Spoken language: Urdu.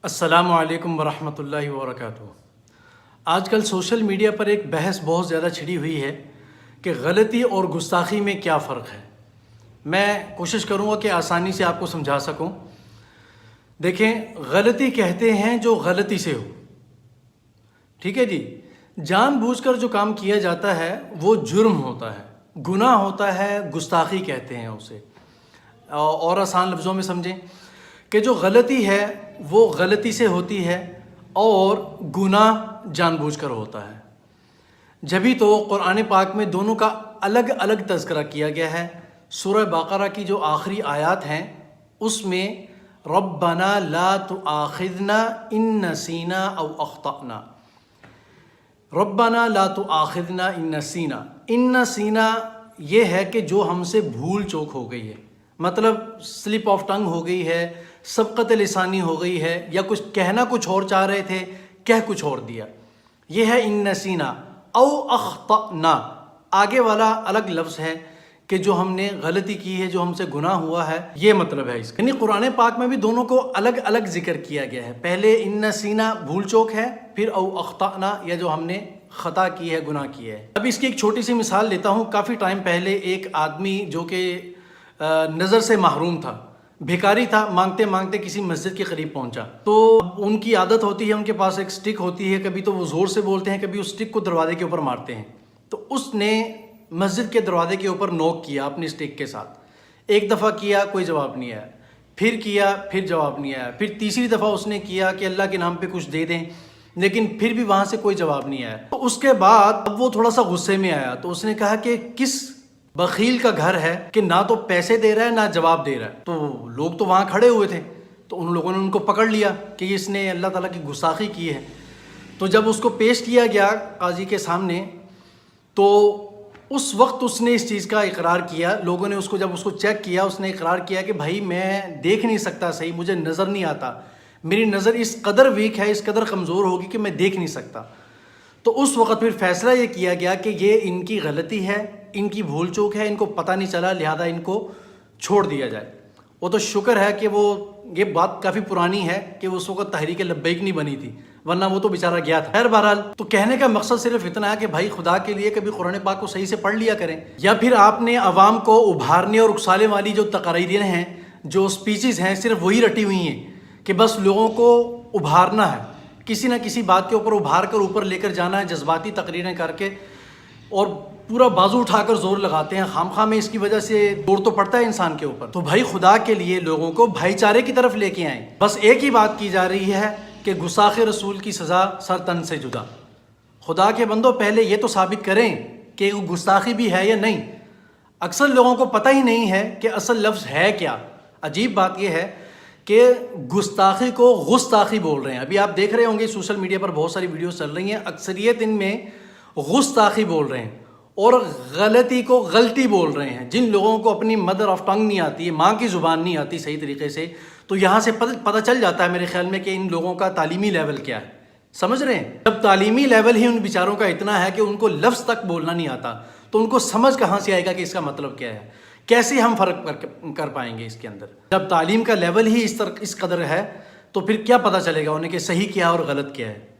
السلام علیکم ورحمۃ اللہ وبرکاتہ۔ آج کل سوشل میڈیا پر ایک بحث بہت زیادہ چھڑی ہوئی ہے کہ غلطی اور گستاخی میں کیا فرق ہے۔ میں کوشش کروں گا کہ آسانی سے آپ کو سمجھا سکوں۔ دیکھیں، غلطی کہتے ہیں جو غلطی سے ہو، ٹھیک ہے جی۔ جان بوجھ کر جو کام کیا جاتا ہے وہ جرم ہوتا ہے، گناہ ہوتا ہے، گستاخی کہتے ہیں اسے۔ اور آسان لفظوں میں سمجھیں کہ جو غلطی ہے وہ غلطی سے ہوتی ہے اور گناہ جان بوجھ کر ہوتا ہے۔ جبھی تو قرآن پاک میں دونوں کا الگ الگ تذکرہ کیا گیا ہے۔ سورہ بقرہ کی جو آخری آیات ہیں اس میں ربنا لا تؤاخذنا ان نسینا او اخطأنا، ربنا لا تؤاخذنا ان نسینا۔ ان نسینا یہ ہے کہ جو ہم سے بھول چوک ہو گئی ہے، مطلب سلپ آف ٹنگ ہو گئی ہے، سبقت لسانی ہو گئی ہے، یا کچھ کہنا کچھ اور چاہ رہے تھے، کہہ کچھ اور دیا، یہ ہے ان نسینا او اخطأنا۔ آگے والا الگ لفظ ہے کہ جو ہم نے غلطی کی ہے، جو ہم سے گناہ ہوا ہے، یہ مطلب ہے اس کا۔ یعنی قرآن پاک میں بھی دونوں کو الگ الگ ذکر کیا گیا ہے۔ پہلے ان نسینا بھول چوک ہے، پھر او اخطأنا یا جو ہم نے خطا کی ہے، گناہ کی ہے۔ اب اس کی ایک چھوٹی سی مثال لیتا ہوں۔ کافی ٹائم پہلے ایک آدمی جو کہ نظر سے محروم تھا، بھکاری تھا، مانگتے مانگتے کسی مسجد کے قریب پہنچا۔ تو ان کی عادت ہوتی ہے، ان کے پاس ایک سٹک ہوتی ہے، کبھی تو وہ زور سے بولتے ہیں، کبھی اس سٹک کو دروازے کے اوپر مارتے ہیں۔ تو اس نے مسجد کے دروازے کے اوپر نوک کیا اپنی سٹک کے ساتھ۔ ایک دفعہ کیا، کوئی جواب نہیں آیا، پھر کیا، پھر جواب نہیں آیا، پھر تیسری دفعہ اس نے کیا کہ اللہ کے نام پہ کچھ دے دیں، لیکن پھر بھی وہاں سے کوئی جواب نہیں آیا۔ تو اس کے بعد اب وہ تھوڑا سا غصے میں آیا، تو اس نے کہا کہ کس بخیل کا گھر ہے کہ نہ تو پیسے دے رہا ہے نہ جواب دے رہا ہے۔ تو لوگ تو وہاں کھڑے ہوئے تھے، تو ان لوگوں نے ان کو پکڑ لیا کہ اس نے اللہ تعالیٰ کی گستاخی کی ہے۔ تو جب اس کو پیش کیا گیا قاضی کے سامنے، تو اس وقت اس نے اس چیز کا اقرار کیا۔ لوگوں نے جب اس کو چیک کیا، اس نے اقرار کیا کہ بھائی میں دیکھ نہیں سکتا صحیح، مجھے نظر نہیں آتا، میری نظر اس قدر ویک ہے، اس قدر کمزور ہوگی کہ میں دیکھ نہیں سکتا۔ تو اس وقت پھر فیصلہ یہ کیا گیا کہ یہ ان کی غلطی ہے، ان کی بھول چوک ہے، ان کو پتہ نہیں چلا، لہذا ان کو چھوڑ دیا جائے۔ وہ تو شکر ہے کہ یہ بات کافی پرانی ہے کہ اس وقت تحریک لبیک نہیں بنی تھی، ورنہ وہ تو بیچارہ گیا تھا۔ خیر بہرحال، تو کہنے کا مقصد صرف اتنا ہے کہ بھائی خدا کے لیے کبھی قرآن پاک کو صحیح سے پڑھ لیا کریں، یا پھر آپ نے عوام کو ابھارنے اور اکسالے والی جو تقاریر ہیں، جو سپیچز ہیں، صرف وہی رٹی ہوئی ہیں کہ بس لوگوں کو ابھارنا ہے، کسی نہ کسی بات کے اوپر ابھار کر اوپر لے کر جانا ہے، جذباتی تقریریں کر کے، اور پورا بازو اٹھا کر زور لگاتے ہیں۔ خام خواہ میں اس کی وجہ سے دور تو پڑتا ہے انسان کے اوپر۔ تو بھائی خدا کے لیے لوگوں کو بھائی چارے کی طرف لے کے آئیں۔ بس ایک ہی بات کی جا رہی ہے کہ گستاخ رسول کی سزا سر تن سے جدا۔ خدا کے بندوں، پہلے یہ تو ثابت کریں کہ وہ گستاخی بھی ہے یا نہیں۔ اکثر لوگوں کو پتہ ہی نہیں ہے کہ اصل لفظ ہے کیا۔ عجیب بات یہ ہے کہ گستاخی کو غستاخی بول رہے ہیں۔ ابھی آپ دیکھ رہے ہوں گے سوشل میڈیا پر بہت ساری ویڈیوز چل رہی ہیں، اکثریت ان میں غستاخی بول رہے ہیں اور غلطی کو غلطی بول رہے ہیں۔ جن لوگوں کو اپنی مدر آف ٹنگ نہیں آتی ہے، ماں کی زبان نہیں آتی صحیح طریقے سے، تو یہاں سے پتہ چل جاتا ہے میرے خیال میں کہ ان لوگوں کا تعلیمی لیول کیا ہے۔ سمجھ رہے ہیں؟ جب تعلیمی لیول ہی ان بیچاروں کا اتنا ہے کہ ان کو لفظ تک بولنا نہیں آتا، تو ان کو سمجھ کہاں سے آئے گا کہ اس کا مطلب کیا ہے؟ کیسے ہم فرق کر پائیں گے اس کے اندر؟ جب تعلیم کا لیول ہی اس قدر ہے تو پھر کیا پتہ چلے گا انہیں کہ صحیح کیا ہے اور غلط کیا ہے؟